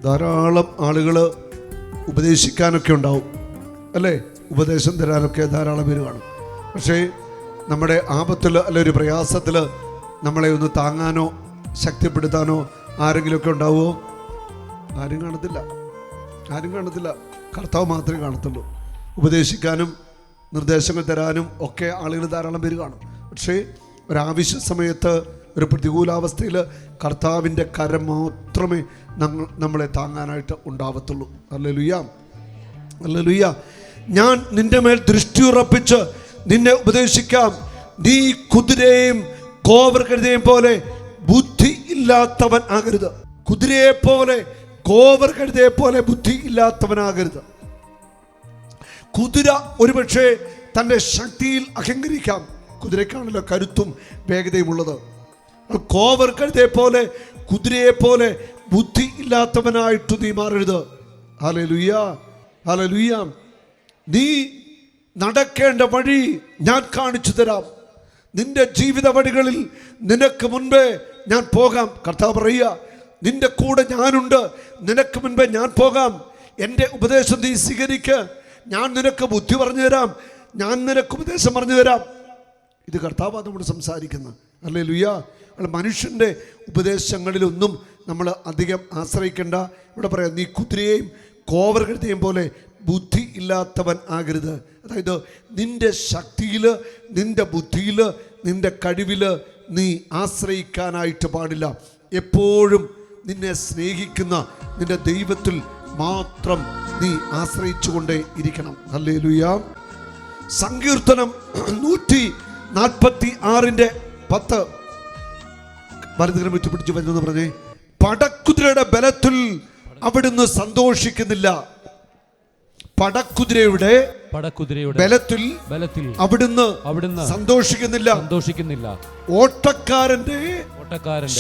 ധാരാളം ആളുകൾ ഉപദേശിക്കാനൊക്കെ ഉണ്ടാവും അല്ലേ, ഉപദേശം തരാനൊക്കെ ധാരാളം പേര് കാണും. പക്ഷേ നമ്മുടെ ആപത്തിൽ അല്ലെ ഒരു പ്രയാസത്തിൽ നമ്മളെ ഒന്ന് താങ്ങാനോ ശക്തിപ്പെടുത്താനോ ആരെങ്കിലുമൊക്കെ ഉണ്ടാവുമോ? ആരും കാണത്തില്ല. കർത്താവ് മാത്രമേ കാണത്തുള്ളൂ. ഉപദേശിക്കാനും നിർദ്ദേശങ്ങൾ തരാനും ഒക്കെ ആളുകൾ ധാരാളം പേര് കാണും. പക്ഷേ ഒരാവശ്യ സമയത്ത്, ഒരു പ്രതികൂലാവസ്ഥയിൽ കർത്താവിൻ്റെ കരം മാത്രമേ നമ്മളെ താങ്ങാനായിട്ട് ഉണ്ടാവത്തുള്ളൂ. ഹല്ലേലൂയ. ഞാൻ നിന്റെ മേൽ ദൃഷ്ടി ഉറപ്പിച്ച് നിന്നെ ഉപദേശിക്കാം. നീ കുതിരയെയും കോവർകഴുതയെയും പോലെ ബുദ്ധി ഇല്ലാത്തവൻ ആകരുത്. കുതിരയെ പോലെ കോവർകഴുതയെ പോലെ ബുദ്ധി ഇല്ലാത്തവനാകരുത്. കുതിര ഒരുപക്ഷെ തൻ്റെ ശക്തിയിൽ അഹങ്കരിക്കാം. കുതിരക്കാണല്ലോ കരുത്തും വേഗതയും ഉള്ളത്. കോവർകഴുതയെ പോലെ കുതിരയെ പോലെ ബുദ്ധി ഇല്ലാത്തവനായിട്ട് നീ മാറരുത്. ഹല്ലേലൂയ. നീ നടക്കേണ്ട വഴി ഞാൻ കാണിച്ചു തരാം. നിന്റെ ജീവിത വഴികളിൽ നിനക്ക് മുൻപേ ഞാൻ പോകാം. കർത്താവ് പറയുക, നിന്റെ കൂടെ ഞാനുണ്ട്, നിനക്ക് മുൻപേ ഞാൻ പോകാം. എൻ്റെ ഉപദേശം നീ സ്വീകരിക്ക്. ഞാൻ നിനക്ക് ബുദ്ധി പറഞ്ഞു തരാം, ഞാൻ നിനക്ക് ഉപദേശം പറഞ്ഞു തരാം. ഇത് കർത്താവ് നമ്മോട് സംസാരിക്കുന്നത്. ഹല്ലേലൂയ. മനുഷ്യൻ്റെ ഉപദേശങ്ങളിലൊന്നും നമ്മൾ അധികം ആശ്രയിക്കേണ്ട. ഇവിടെ പറയാം, നീ കുതിരയെയും കോവർകഴുതയെയും പോലെ ബുദ്ധി ഇല്ലാത്തവൻ ആകരുത്. അതായത് നിന്റെ ശക്തിയിൽ, നിന്റെ ബുദ്ധിയിൽ, നിന്റെ കഴിവിൽ നീ ആശ്രയിക്കാനായിട്ട് പാടില്ല. എപ്പോഴും നിന്നെ സ്നേഹിക്കുന്ന നിന്റെ ദൈവത്തിൽ മാത്രം നീ ആശ്രയിച്ചുകൊണ്ടേ ഇരിക്കണം. ഹല്ലേലൂയ. സങ്കീർത്തനം 146:10 ഭാരതത്തിനെ വിട്ടുപിടിച്ച് വരുന്നെന്ന് പറഞ്ഞേ. പടക്കുതിരയുടെ ബലത്തിൽ അവിടുന്ന് സന്തോഷിക്കുന്നില്ല. പടക്കുതിരയുടെ ബലത്തിൽ അവിടുന്ന് സന്തോഷിക്കുന്നില്ല. ഓട്ടക്കാരന്റെ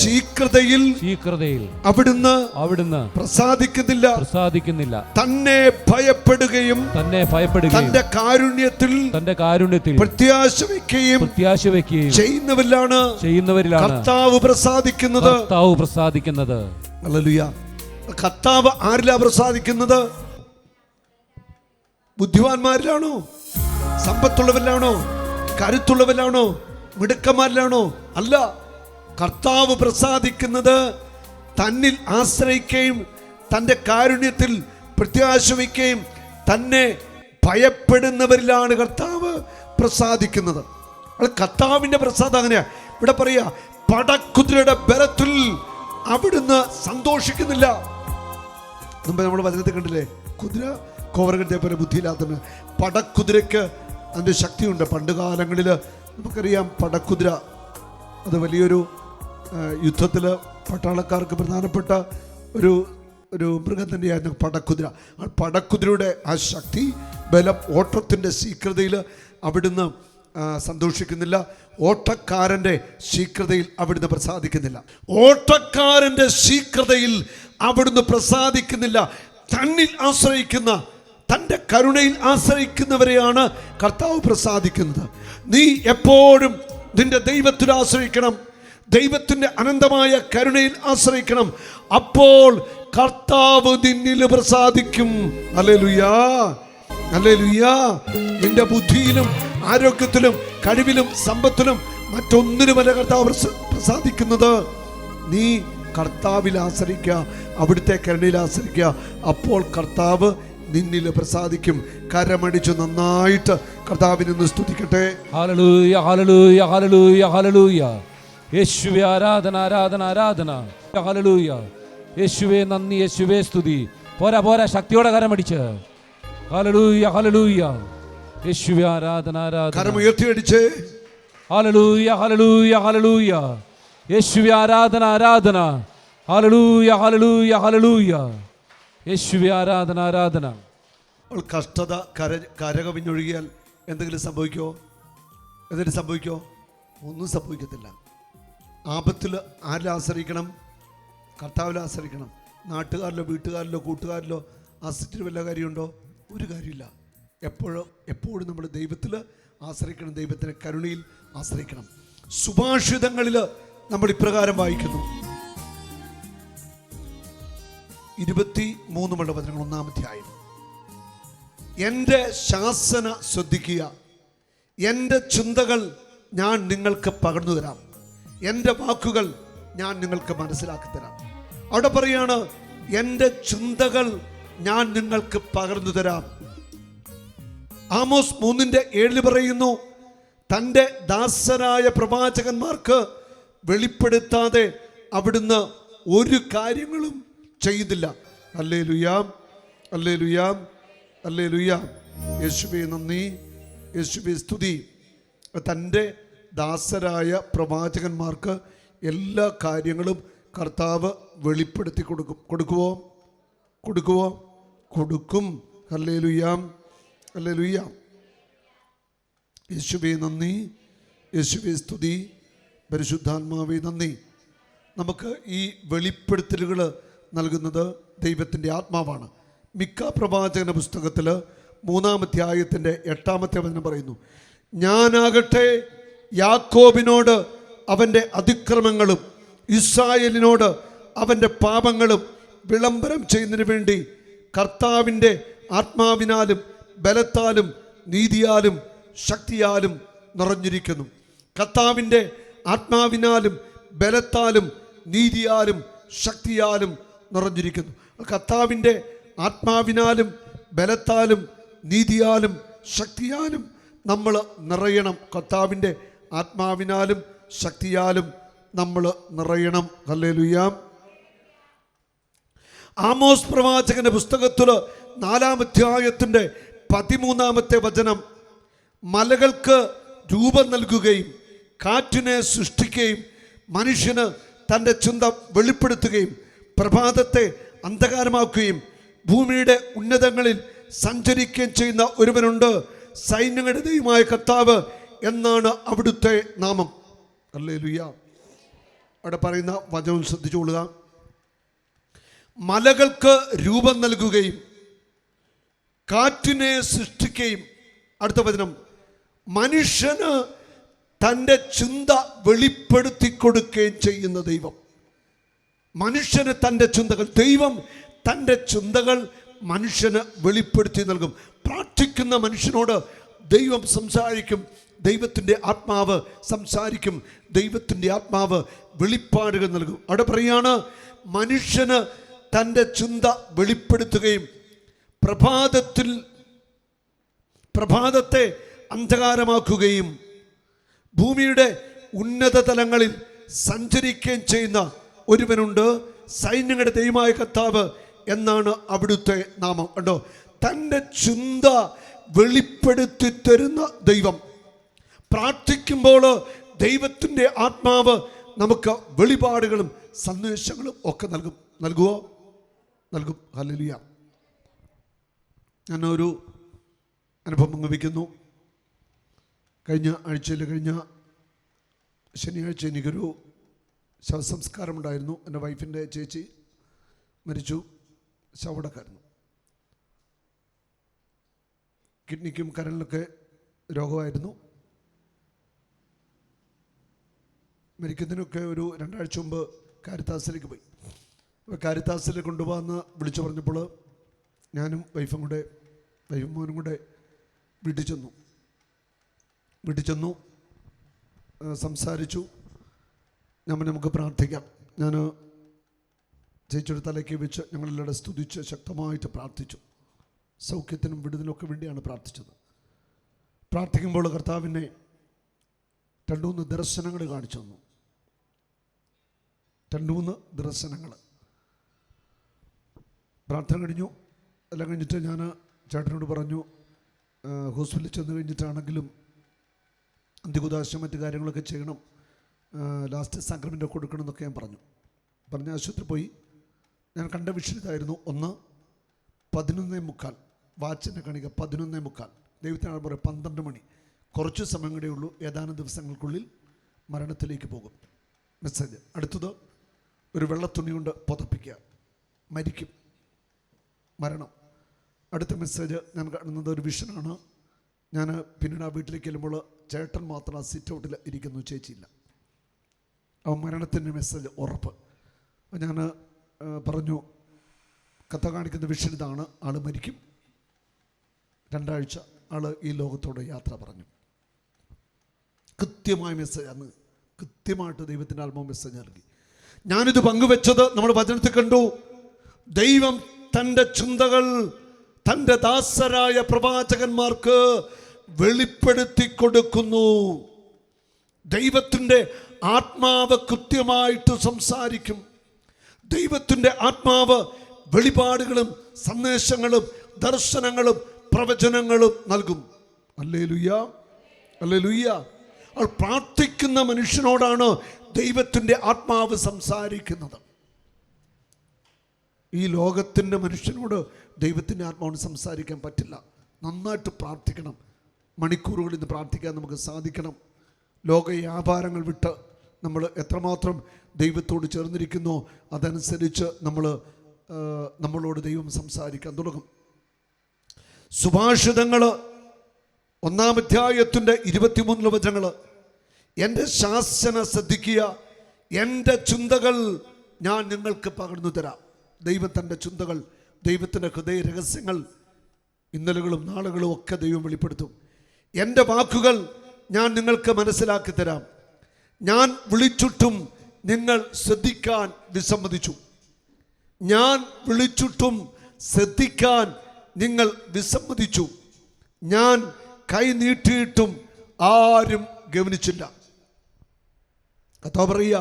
ശീഘ്രതയിൽ അവിടുന്ന് പ്രസാദിക്കുന്നില്ല. തന്നെ ഭയപ്പെടുകയും തന്റെ കാരുണ്യത്തിൽ പ്രത്യാശ വയ്ക്കുകയും ചെയ്യുന്നവരിലാണ് കർത്താവ് പ്രസാദിക്കുന്നത്. ഹല്ലേലൂയ. കർത്താവ് ആരിലാ പ്രസാദിക്കുന്നത്? ബുദ്ധിമാന്മാരിലാണോ? സമ്പത്തുള്ളവരിലാണോ? കരുത്തുള്ളവരിലാണോ? മിടുക്കന്മാരിലാണോ? അല്ല. കർത്താവ് പ്രസാദിക്കുന്നത് തന്നിൽ ആശ്രയിക്കുകയും തൻ്റെ കാരുണ്യത്തിൽ പ്രത്യാശ വയ്ക്കുകയും തന്നെ ഭയപ്പെടുന്നവരിലാണ് കർത്താവ് പ്രസാദിക്കുന്നത്. കർത്താവിൻ്റെ പ്രസാദം അങ്ങനെയാ. ഇവിടെ പറയാ, പടക്കുതിരയുടെ ബലത്തിൽ അവിടുന്ന് സന്തോഷിക്കുന്നില്ല. മുമ്പ് നമ്മൾ വചനത്തിൽ കണ്ടില്ലേ, കുതിര കോവർകഴുതയെ പോലെ ബുദ്ധിയില്ലാത്തവന്. പടക്കുതിരയ്ക്ക് അതിൻ്റെ ശക്തിയുണ്ട്. പണ്ട് കാലങ്ങളിൽ നമുക്കറിയാം, പടക്കുതിര അത് വലിയൊരു യുദ്ധത്തിൽ പട്ടാളക്കാർക്ക് പ്രധാനപ്പെട്ട ഒരു മൃഗം തന്നെയായിരുന്നു പടക്കുതിര. ആ പടക്കുതിരയുടെ ആ ശക്തി, ബലം, ഓട്ടത്തിൻ്റെ ശീഘ്രതയിൽ അവിടുന്ന് സന്തോഷിക്കുന്നില്ല. ഓട്ടക്കാരൻ്റെ ശീഘ്രതയിൽ അവിടുന്ന് പ്രസാദിക്കുന്നില്ല. ഓട്ടക്കാരൻ്റെ ശീഘ്രതയിൽ അവിടുന്ന് പ്രസാദിക്കുന്നില്ല. തന്നിൽ ആശ്രയിക്കുന്ന, തൻ്റെ കരുണയിൽ ആശ്രയിക്കുന്നവരെയാണ് കർത്താവ് പ്രസാദിക്കുന്നത്. നീ എപ്പോഴും നിന്റെ ദൈവത്തിൽ ആശ്രയിക്കണം. ദൈവത്തിൻ്റെ അനന്തമായ കരുണയിൽ ആശ്രയിക്കണം. അപ്പോൾ കർത്താവ് നിന്നിൽ പ്രസാദിക്കും. ഹല്ലേലൂയ. നിന്റെ ബുദ്ധിയിലും ആരോഗ്യത്തിലും കഴിവിലും സമ്പത്തിലും മറ്റൊന്നിനുമല്ല കർത്താവ് പ്രസാദിക്കുന്നത്. നീ കർത്താവിൽ ആശ്രയിക്കുക, അവിടുത്തെ കരുണയിൽ ആശ്രയിക്കുക. അപ്പോൾ കർത്താവ് നിന്നിൽ പ്രസാദിക്കും. കരമടിച്ചു നന്നായിട്ട് കർത്താവിനെ ഒന്ന് സ്തുതിക്കട്ടെ. Hallelujah, hallelujah, hallelujah, hallelujah. യേശുവേ ആരാധന, ആരാധന, ആരാധന. ഹല്ലേലൂയ. യേശുവേ നന്ദി, യേശുവേ സ്തുതി. പോരാ, ശക്തിയോടെ കരമടിച്ച്. Hallelujah, hallelujah. യേശുവേ ആരാധന, ആരാധന. കരമുയർത്തി അടിച്ച്. Hallelujah, hallelujah, hallelujah. യേശുവേ ആരാധന, ആരാധന. Hallelujah, hallelujah, hallelujah. യേശുവേ ആരാധന, ആരാധന. കഷ്ടത കരകവിഞ്ഞൊഴുകിയാൽ എന്തെങ്കിലും സംഭവിക്കോ? ഒന്നും സംഭവിക്കത്തില്ല. ആപത്തിൽ ആരിൽ ആശ്രയിക്കണം? കർത്താവിൽ ആശ്രയിക്കണം. നാട്ടുകാരിലോ വീട്ടുകാരിലോ കൂട്ടുകാരിലോ ആശ്രയിച്ചിട്ട് വല്ല കാര്യമുണ്ടോ? ഒരു കാര്യമില്ല. എപ്പോഴും നമ്മൾ ദൈവത്തിൽ ആശ്രയിക്കണം. ദൈവത്തിൻ്റെ കരുണയിൽ ആശ്രയിക്കണം. സുഭാഷിതങ്ങളിൽ നമ്മൾ ഇപ്രകാരം വായിക്കുന്നു: 23 വചനങ്ങൾ, 1-ാം അധ്യായം. എൻ്റെ ശാസന ശ്രദ്ധിക്കുക, എൻ്റെ ചിന്തകൾ ഞാൻ നിങ്ങൾക്ക് പകർന്നു തരാം, എൻ്റെ വാക്കുകൾ ഞാൻ നിങ്ങൾക്ക് മനസ്സിലാക്കി തരാം. അവിടെ പറയാണ്, എൻ്റെ ചിന്തകൾ ഞാൻ നിങ്ങൾക്ക് പകർന്നു തരാം. ആമോസ് 3:7 പറയുന്നു, തൻ്റെ ദാസരായ പ്രവാചകന്മാർക്ക് വെളിപ്പെടുത്താതെ അവിടുന്ന് ഒരു കാര്യങ്ങളും ചെയ്യുന്നില്ല. Hallelujah, hallelujah, hallelujah. യേശുവേ നന്ദി, യേശുവേ സ്തുതി. തൻ്റെ ദാസരായ പ്രവാചകന്മാർക്ക് എല്ലാ കാര്യങ്ങളും കർത്താവ് വെളിപ്പെടുത്തി കൊടുക്കും. Hallelujah, hallelujah. യേശുവേ നന്ദി, യേശുവേ സ്തുതി, പരിശുദ്ധാത്മാവേ നന്ദി. നമുക്ക് ഈ വെളിപ്പെടുത്തലുകൾ നൽകുന്നത് ദൈവത്തിൻ്റെ ആത്മാവാണ്. മിക്ക പ്രവാചകന പുസ്തകത്തിൽ 3-ാം അധ്യായത്തിൻ്റെ 8-ാമത്തെ വചനം പറയുന്നു, ഞാനാകട്ടെ യാക്കോബിനോട് അവൻ്റെ അതിക്രമങ്ങളും ഇസ്രായേലിനോട് അവൻ്റെ പാപങ്ങളും വിളംബരം ചെയ്യുന്നതിന് വേണ്ടി കർത്താവിൻ്റെ ആത്മാവിനാലും ബലത്താലും നീതിയാലും ശക്തിയാലും നിറഞ്ഞിരിക്കുന്നു. കർത്താവിൻ്റെ ആത്മാവിനാലും ബലത്താലും നീതിയാലും ശക്തിയാലും നിറഞ്ഞിരിക്കുന്നു. കർത്താവിൻ്റെ ആത്മാവിനാലും ബലത്താലും നീതിയാലും ശക്തിയാലും നമ്മൾ നിറയണം. കർത്താവിൻ്റെ ആത്മാവിനാലും ശക്തിയാലും നമ്മൾ നിറയണം. ഹല്ലേലൂയ. ആമോസ് പ്രവാചകന്റെ പുസ്തകത്തിൽ 4-ാം അധ്യായത്തിൻ്റെ 13-ാമത്തെ വചനം, മലകൾക്ക് രൂപം നൽകുകയും കാറ്റിനെ സൃഷ്ടിക്കുകയും മനുഷ്യന് തൻ്റെ ചിന്ത വെളിപ്പെടുത്തുകയും പ്രഭാതത്തെ അന്ധകാരമാക്കുകയും ഭൂമിയുടെ ഉന്നതങ്ങളിൽ സഞ്ചരിക്കുകയും ചെയ്യുന്ന ഒരുവനുണ്ട്, സൈന്യങ്ങളുടെ ദൈവമായ കർത്താവ് എന്നാണ് അവിടുത്തെ നാമം. ഹല്ലേലൂയ. അവിടെ പറയുന്ന വചനം ശ്രദ്ധിച്ചുകൊള്ളുക. മലകൾക്ക് രൂപം നൽകുകയും കാറ്റിനെ സൃഷ്ടിക്കുകയും, അടുത്ത വചനം, മനുഷ്യന് തൻ്റെ ചിന്ത വെളിപ്പെടുത്തി കൊടുക്കുകയും ചെയ്യുന്ന ദൈവം. മനുഷ്യന് തൻ്റെ ചിന്തകൾ, ദൈവം തൻ്റെ ചിന്തകൾ മനുഷ്യന് വെളിപ്പെടുത്തി നൽകും. പ്രാർത്ഥിക്കുന്ന മനുഷ്യനോട് ദൈവം സംസാരിക്കും. ദൈവത്തിൻ്റെ ആത്മാവ് സംസാരിക്കും. ദൈവത്തിൻ്റെ ആത്മാവ് വെളിപ്പാടുകൾ നൽകും. അവിടെ പറയാണ്, മനുഷ്യന് തൻ്റെ ചിന്ത വെളിപ്പെടുത്തുകയും പ്രഭാതത്തെ അന്ധകാരമാക്കുകയും ഭൂമിയുടെ ഉന്നത തലങ്ങളിൽ സഞ്ചരിക്കുകയും ചെയ്യുന്ന ഒരുവനുണ്ട്, സൈന്യങ്ങളുടെ ദൈവമായ കർത്താവ് എന്നാണ് അവിടുത്തെ നാമം. കണ്ടോ, തൻ്റെ ചിന്ത വെളിപ്പെടുത്തി തരുന്ന ദൈവം. പ്രാർത്ഥിക്കുമ്പോൾ ദൈവത്തിൻ്റെ ആത്മാവ് നമുക്ക് വെളിപാടുകളും സന്ദേശങ്ങളും ഒക്കെ നൽകും. ഹല്ലേലൂയ. ഞാനൊരു അനുഭവം പങ്കുവയ്ക്കുന്നു. കഴിഞ്ഞ ശനിയാഴ്ച എനിക്കൊരു ശവസംസ്കാരമുണ്ടായിരുന്നു. എൻ്റെ വൈഫിൻ്റെ ചേച്ചി മരിച്ചു. ശവടക്കായിരുന്നു. കിഡ്നിക്കും കരളിനൊക്കെ രോഗമായിരുന്നു. മരിക്കുന്നതിനൊക്കെ ഒരു 2 ആഴ്ച മുമ്പ് കാരിത്താസിലേക്ക് പോയി. അപ്പോൾ കാരിത്താസിൽ കൊണ്ടുപോകാമെന്ന് വിളിച്ചു പറഞ്ഞപ്പോൾ ഞാനും വൈഫും മോനും കൂടെ വീട്ടിൽ ചെന്നു സംസാരിച്ചു. നമുക്ക് പ്രാർത്ഥിക്കാം. ഞാൻ ചേച്ചിയുടെ തലയ്ക്ക് വെച്ച് ഞങ്ങളെല്ലാവരും സ്തുതിച്ച് ശക്തമായിട്ട് പ്രാർത്ഥിച്ചു. സൗഖ്യത്തിനും വിടുതലിനൊക്കെ വേണ്ടിയാണ് പ്രാർത്ഥിച്ചത്. പ്രാർത്ഥിക്കുമ്പോൾ കർത്താവിനെ 2-3 ദർശനങ്ങൾ കാണിച്ചു തന്നു. 2-3 ദർശനങ്ങൾ. പ്രാർത്ഥന കഴിഞ്ഞു. എല്ലാം കഴിഞ്ഞിട്ട് ഞാൻ ചേട്ടനോട് പറഞ്ഞു, ഹോസ്പിറ്റലിൽ ചെന്ന് കഴിഞ്ഞിട്ടാണെങ്കിലും അന്ത്യകുദാശ മറ്റു കാര്യങ്ങളൊക്കെ ചെയ്യണം, ലാസ്റ്റ് സാക്രമെൻ്റ് കൊടുക്കണം എന്നൊക്കെ ഞാൻ പറഞ്ഞ് ആശുപത്രി പോയി. ഞാൻ കണ്ട വിഷയം ഇതായിരുന്നു. 11:45 വാച്ചിൻ്റെ കണിക 11:45. ദൈവത്തിനാണ് പറയുക 12 മണി. കുറച്ച് സമയം കൂടെ ഉള്ളൂ, ഏതാനും ദിവസങ്ങൾക്കുള്ളിൽ മരണത്തിലേക്ക് പോകും. മെസ്സേജ്. അടുത്തത്, ഒരു വെള്ളത്തുണി കൊണ്ട് പുതപ്പിക്കുക, മരിക്കും, മരണം. അടുത്ത മെസ്സേജ് ഞാൻ കാണുന്നത് ഒരു വിഷനാണ്. ഞാൻ പിന്നീട് ആ വീട്ടിലേക്ക് ചെല്ലുമ്പോൾ ചേട്ടൻ മാത്രം ആ സിറ്റ് ഔട്ടിൽ ഇരിക്കുന്നു, ചേച്ചിയില്ല. ആ മരണത്തിൻ്റെ മെസ്സേജ് ഉറപ്പ്. ഞാൻ പറഞ്ഞു, കഥ കാണിക്കുന്ന വിഷൻ ഇതാണ്. ആൾ മരിക്കും, 2 ആഴ്ച ആൾ ഈ ലോകത്തോട് യാത്ര പറഞ്ഞു. കൃത്യമായ മെസ്സേജ്, അന്ന് കൃത്യമായിട്ട് ദൈവത്തിൻ്റെ ആത്മാവ് മെസ്സേജ് നൽകി. ഞാനിത് പങ്കുവെച്ചത് നമ്മൾ വചനത്തിൽ കണ്ടു. ദൈവം തൻ്റെ ചിന്തകൾ തൻ്റെ ദാസരായ പ്രവാചകന്മാർക്ക് വെളിപ്പെടുത്തി കൊടുക്കുന്നു. ദൈവത്തിൻ്റെ ആത്മാവ് കൃത്യമായിട്ട് സംസാരിക്കും. ദൈവത്തിൻ്റെ ആത്മാവ് വെളിപാടുകളും സന്ദേശങ്ങളും ദർശനങ്ങളും പ്രവചനങ്ങളും നൽകും. Hallelujah, hallelujah. അപ്പോൾ പ്രാർത്ഥിക്കുന്ന മനുഷ്യനോടാണ് ദൈവത്തിൻ്റെ ആത്മാവ് സംസാരിക്കുന്നത്. ഈ ലോകത്തിൻ്റെ മനുഷ്യനോട് ദൈവത്തിൻ്റെ ആത്മാവിന് സംസാരിക്കാൻ പറ്റില്ല. നന്നായിട്ട് പ്രാർത്ഥിക്കണം. മണിക്കൂറുകളിൽ നിന്ന് പ്രാർത്ഥിക്കാൻ നമുക്ക് സാധിക്കണം. ലോക വ്യാപാരങ്ങൾ വിട്ട് നമ്മൾ എത്രമാത്രം ദൈവത്തോട് ചേർന്നിരിക്കുന്നോ അതനുസരിച്ച് നമ്മളോട് ദൈവം സംസാരിക്കാൻ തുടങ്ങും. സുഭാഷിതങ്ങൾ 1-ാം അധ്യായത്തിൻ്റെ 23 വചനങ്ങൾ, എൻ്റെ ശാസന ശ്രദ്ധിക്കുക, എൻ്റെ ചിന്തകൾ ഞാൻ നിങ്ങൾക്ക് പകർന്നു തരാം. ദൈവം തൻ്റെ ചിന്തകൾ, ദൈവത്തിൻ്റെ ഹൃദയ രഹസ്യങ്ങൾ ഇന്നലകളും നാളുകളും ഒക്കെ ദൈവം വെളിപ്പെടുത്തും. എൻ്റെ വാക്കുകൾ ഞാൻ നിങ്ങൾക്ക് മനസ്സിലാക്കി തരാം. ഞാൻ വിളിച്ചിട്ടും നിങ്ങൾ ശ്രദ്ധിക്കാൻ വിസമ്മതിച്ചു. ഞാൻ വിളിച്ചിട്ടും ശ്രദ്ധിക്കാൻ നിങ്ങൾ വിസമ്മതിച്ചു. ഞാൻ കൈ നീട്ടിയിട്ടും ആരും ഗവനിച്ചില്ല. കർത്താവ് പറയുക,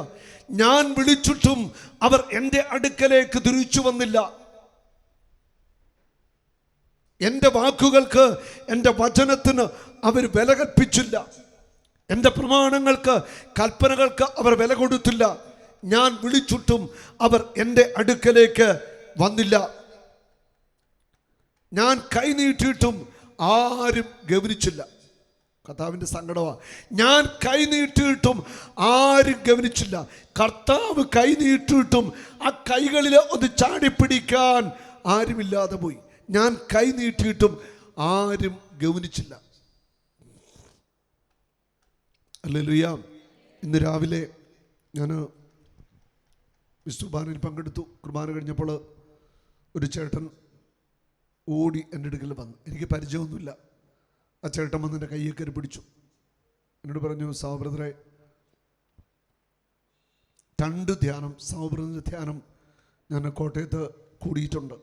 ഞാൻ വിളിച്ചിട്ടും അവർ എൻ്റെ അടുക്കലേക്ക് തിരിച്ചു വന്നില്ല. എൻ്റെ വാക്കുകൾക്ക്, എൻ്റെ വചനത്തിന് അവർ വില കൽപ്പിച്ചില്ല. എൻ്റെ പ്രമാണങ്ങൾക്ക്, കൽപ്പനകൾക്ക് അവർ വില കൊടുത്തില്ല. ഞാൻ വിളിച്ചിട്ടും അവർ എൻ്റെ അടുക്കലേക്ക് വന്നില്ല. ഞാൻ കൈ നീട്ടിയിട്ടും ആരും ഗവനിച്ചില്ല. കർത്താവിൻ്റെ സങ്കടമാണ്. ഞാൻ കൈ നീട്ടിയിട്ടും ആരും ഗവനിച്ചില്ല. കർത്താവ് കൈ നീട്ടിയിട്ടും ആ കൈകളിൽ ഒന്ന് ചാടിപ്പിടിക്കാൻ ആരുമില്ലാതെ പോയി. ഞാൻ കൈ നീട്ടിയിട്ടും ആരും ഗവനിച്ചില്ല. ഹല്ലേലൂയ. ഇന്ന് രാവിലെ ഞാൻ വിശുദ്ധ പങ്കെടുത്തു. കുർബാന കഴിഞ്ഞപ്പോൾ ഒരു ചേട്ടൻ ഓടി എൻ്റെ അടുക്കൽ വന്നു. എനിക്ക് പരിചയമൊന്നുമില്ല. ആ ചേട്ടൻ വന്ന് എൻ്റെ കയ്യെ കയറി പിടിച്ചു. എന്നോട് പറഞ്ഞു, സഹോദരരെ, 2 ധ്യാനം, സഹോദരൻ്റെ ധ്യാനം ഞാൻ കോട്ടയത്ത് കൂടിയിട്ടുണ്ട്.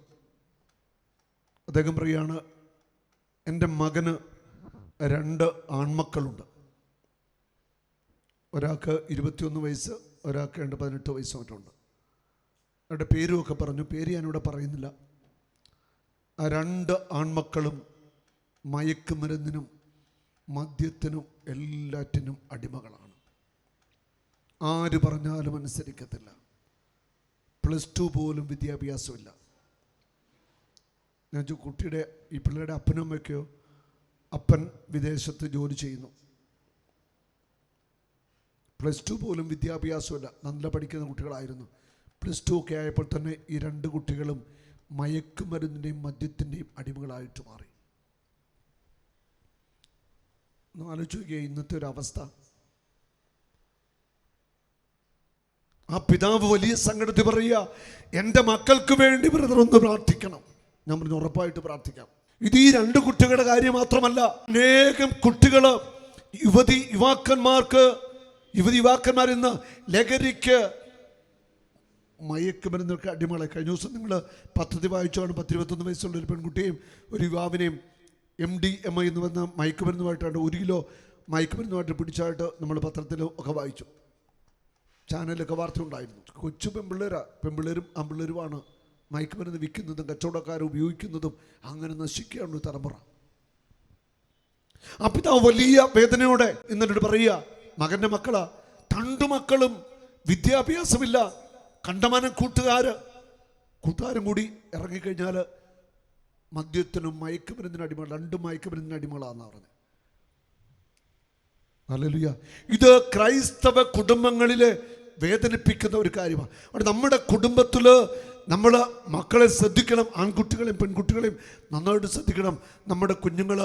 അദ്ദേഹം പറയാണ്, എൻ്റെ മകന് 2 ആൺമക്കളുണ്ട്. ഒരാൾക്ക് 21 വയസ്സ്, ഒരാൾക്ക് 18 വയസ്സ് മറ്റുണ്ട്. അവരുടെ പേരുമൊക്കെ പറഞ്ഞു. പേര് ഞാനിവിടെ പറയുന്നില്ല. ആ 2 ആൺമക്കളും മയക്കുമരുന്നിനും മദ്യത്തിനും എല്ലാറ്റിനും അടിമകളാണ്. ആര് പറഞ്ഞാലും അനുസരിക്കത്തില്ല. +2 പോലും വിദ്യാഭ്യാസമില്ല. ഞാൻ കുട്ടിയുടെ ഈ പിള്ളേരുടെ അപ്പനും അമ്മയ്ക്കോ, അപ്പൻ വിദേശത്ത് ജോലി ചെയ്യുന്നു, +2 പോലും വിദ്യാഭ്യാസമില്ല. നല്ല പഠിക്കുന്ന കുട്ടികളായിരുന്നു. +2 ഒക്കെ ആയപ്പോൾ തന്നെ ഈ 2 കുട്ടികളും മയക്കുമരുന്നിൻ്റെയും മദ്യത്തിൻ്റെയും അടിമകളായിട്ട് മാറി. ഒന്ന് ആലോചിച്ച് നോക്കിയേ ഇന്നത്തെ ഒരു അവസ്ഥ. ആ പിതാവ് വലിയ സങ്കടത്തിൽ പറയുക, എൻ്റെ മക്കൾക്ക് വേണ്ടി ബ്രദർ ഒന്ന് പ്രാർത്ഥിക്കണം. ഞാൻ പറഞ്ഞു, ഉറപ്പായിട്ട് പ്രാർത്ഥിക്കാം. ഇത് ഈ 2 കുട്ടികളുടെ കാര്യം മാത്രമല്ല, അനേകം കുട്ടികൾ, യുവാക്കന്മാർ ഇന്ന് ലഹരിക്ക്, മയക്കുമരുന്നൊക്കെ അടിമകളെ. കഴിഞ്ഞ ദിവസം നിങ്ങൾ പദ്ധതി വായിച്ചാണ് 10-21 വയസ്സുള്ള ഒരു പെൺകുട്ടിയെയും ഒരു യുവാവിനെയും MDMA എന്ന് വന്ന മയക്കുമരുന്നുമായിട്ടാണ് 1 കിലോ മയക്കുമരുന്നുമായിട്ട് പിടിച്ചായിട്ട് നമ്മൾ പത്രത്തിലും ഒക്കെ വായിച്ചു. ചാനലിലൊക്കെ വാർത്ത ഉണ്ടായിരുന്നു. കൊച്ചു പെൺപിള്ളേരും ആൺപിള്ളേരുമാണ് മയക്കുമരുന്ന് വിൽക്കുന്നതും കച്ചവടക്കാരും ഉപയോഗിക്കുന്നതും. അങ്ങനെ നശിക്കുകയാണ് തലമുറ. ആ പിതാവ് വലിയ വേദനയോടെ ഇന്നോട് പറയുക, മകൻ്റെ മക്കളാ, 2 മക്കളും വിദ്യാഭ്യാസമില്ല. കണ്ടമാനം കൂട്ടുകാരും കൂടി ഇറങ്ങിക്കഴിഞ്ഞാൽ മദ്യത്തിനും മയക്കുമരുന്നിനും അടിമകൾ, 2 മയക്കുമരുന്നിന് അടിമകളാണെന്നാണ് പറഞ്ഞത്. ഹല്ലേലൂയ. ഇത് ക്രൈസ്തവ കുടുംബങ്ങളിലെ വേദനിപ്പിക്കുന്ന ഒരു കാര്യമാണ്. അവിടെ നമ്മുടെ കുടുംബത്തിൽ നമ്മൾ മക്കളെ ശ്രദ്ധിക്കണം. ആൺകുട്ടികളെയും പെൺകുട്ടികളെയും നന്നായിട്ട് ശ്രദ്ധിക്കണം. നമ്മുടെ കുഞ്ഞുങ്ങൾ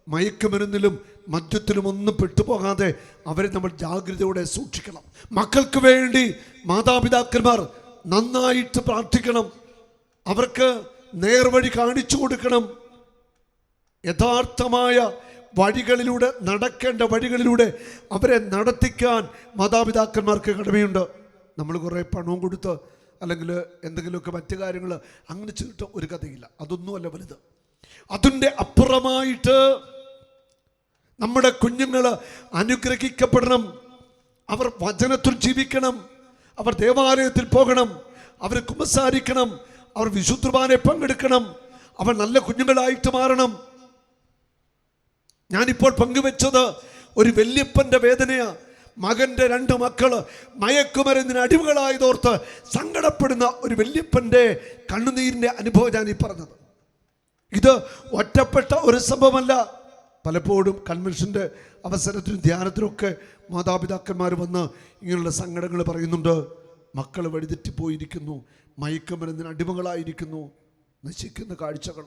മയക്കുമരുന്നിലും മദ്യത്തിലും ഒന്നും പെട്ടുപോകാതെ അവരെ നമ്മൾ ജാഗ്രതയോടെ സൂക്ഷിക്കണം. മക്കൾക്ക് വേണ്ടി മാതാപിതാക്കന്മാർ നന്നായിട്ട് പ്രാർത്ഥിക്കണം. അവർക്ക് നേർവഴി കാണിച്ചു കൊടുക്കണം. യഥാർത്ഥമായ വഴികളിലൂടെ, നടക്കേണ്ട വഴികളിലൂടെ അവരെ നടത്തിക്കാൻ മാതാപിതാക്കന്മാർക്ക് കടമയുണ്ട്. നമ്മൾ കുറേ പണവും കൊടുത്ത് അല്ലെങ്കിൽ എന്തെങ്കിലുമൊക്കെ മറ്റു കാര്യങ്ങൾ അങ്ങനെ ചെയ്തിട്ട് ഒരു കഥയില്ല. അതൊന്നുമല്ല വലുത്. അതിൻ്റെ അപ്പുറമായിട്ട് നമ്മുടെ കുഞ്ഞുങ്ങൾ അനുഗ്രഹിക്കപ്പെടണം. അവർ വചനത്തിൽ ജീവിക്കണം. അവർ ദേവാലയത്തിൽ പോകണം. അവർ കുമ്പസാരിക്കണം. അവർ വിശുദ്ധ കുർബാനയെ പങ്കെടുക്കണം. അവർ നല്ല കുഞ്ഞുങ്ങളായിട്ട് മാറണം. ഞാനിപ്പോൾ പങ്കുവെച്ചത് ഒരു വല്യപ്പൻ്റെ വേദനയാണ്. മകൻ്റെ 2 മക്കള് മയക്കുമരുന്നിന് അടിമകളായതോർത്ത് സങ്കടപ്പെടുന്ന ഒരു വല്യപ്പൻ്റെ കണ്ണുനീരിൻ്റെ അനുഭവം ഞാൻ ഈ പറഞ്ഞത്. ഇത് ഒറ്റപ്പെട്ട ഒരു സംഭവമല്ല. പലപ്പോഴും കൺവെൻഷൻ്റെ അവസരത്തിലും ധ്യാനത്തിലൊക്കെ മാതാപിതാക്കന്മാർ വന്ന് ഇങ്ങനെയുള്ള സങ്കടങ്ങൾ പറയുന്നുണ്ട്. മക്കൾ വഴിതെറ്റിപ്പോയിരിക്കുന്നു, മയക്കുമരുന്നിന് അടിമകളായിരിക്കുന്നു, നശിക്കുന്ന കാഴ്ചകൾ.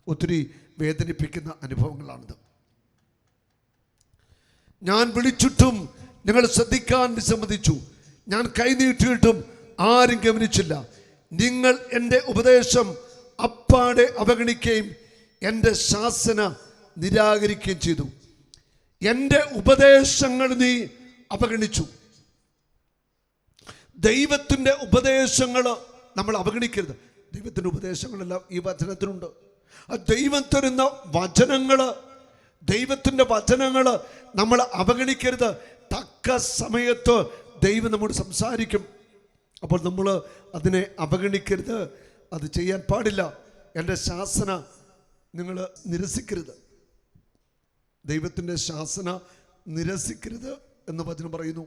ഒത്തിരി വേദനിപ്പിക്കുന്ന അനുഭവങ്ങളാണിത്. ഞാൻ വിളിച്ചിട്ടും നിങ്ങൾ ശ്രദ്ധിക്കാൻ വിസമ്മതിച്ചു. ഞാൻ കൈനീട്ടിയിട്ടും ആരും ഗമനിച്ചില്ല. നിങ്ങൾ എൻ്റെ ഉപദേശം അപ്പാടെ അവഗണിക്കുകയും എൻ്റെ ശാസന നിരാകരിക്കുകയും ചെയ്തു. എൻ്റെ ഉപദേശങ്ങൾ നീ അവഗണിച്ചു. ദൈവത്തിൻ്റെ ഉപദേശങ്ങൾ നമ്മൾ അവഗണിക്കരുത്. ദൈവത്തിൻ്റെ ഉപദേശങ്ങളെല്ലാം ഈ വചനത്തിനുണ്ട്. ആ ദൈവം തരുന്ന വചനങ്ങൾ, ദൈവത്തിൻ്റെ വചനങ്ങൾ നമ്മൾ അവഗണിക്കരുത്. തക്ക സമയത്ത് ദൈവം നമ്മോട് സംസാരിക്കും. അപ്പോൾ നമ്മൾ അതിനെ അവഗണിക്കരുത്. അത് ചെയ്യാൻ പാടില്ല. എൻ്റെ ശാസന നിങ്ങൾ നിരസിക്കരുത്. ദൈവത്തിൻ്റെ ശാസന നിരസിക്കരുത് എന്ന് വചനം പറയുന്നു.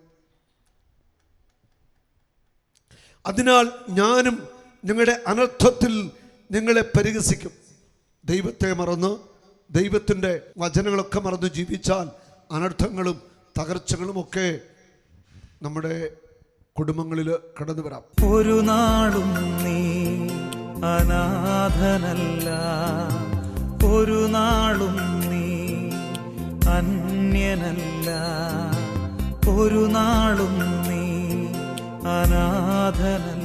അതിനാൽ ഞാനും നിങ്ങളുടെ അനർത്ഥത്തിൽ നിങ്ങളെ പരിഹസിക്കും. ദൈവത്തെ മറന്ന്, ദൈവത്തിൻ്റെ വചനങ്ങളൊക്കെ മറന്ന് ജീവിച്ചാൽ അനർത്ഥങ്ങളും തകർച്ചകളും ഒക്കെ നമ്മുടെ കുടുംബങ്ങളിൽ കടന്നു വരാം. ഒരു നാളും നീ അനാഥനല്ല, ഒരു നാളും നീ അന്യനല്ല, ഒരു നാളും നീ അനാഥനല്ല.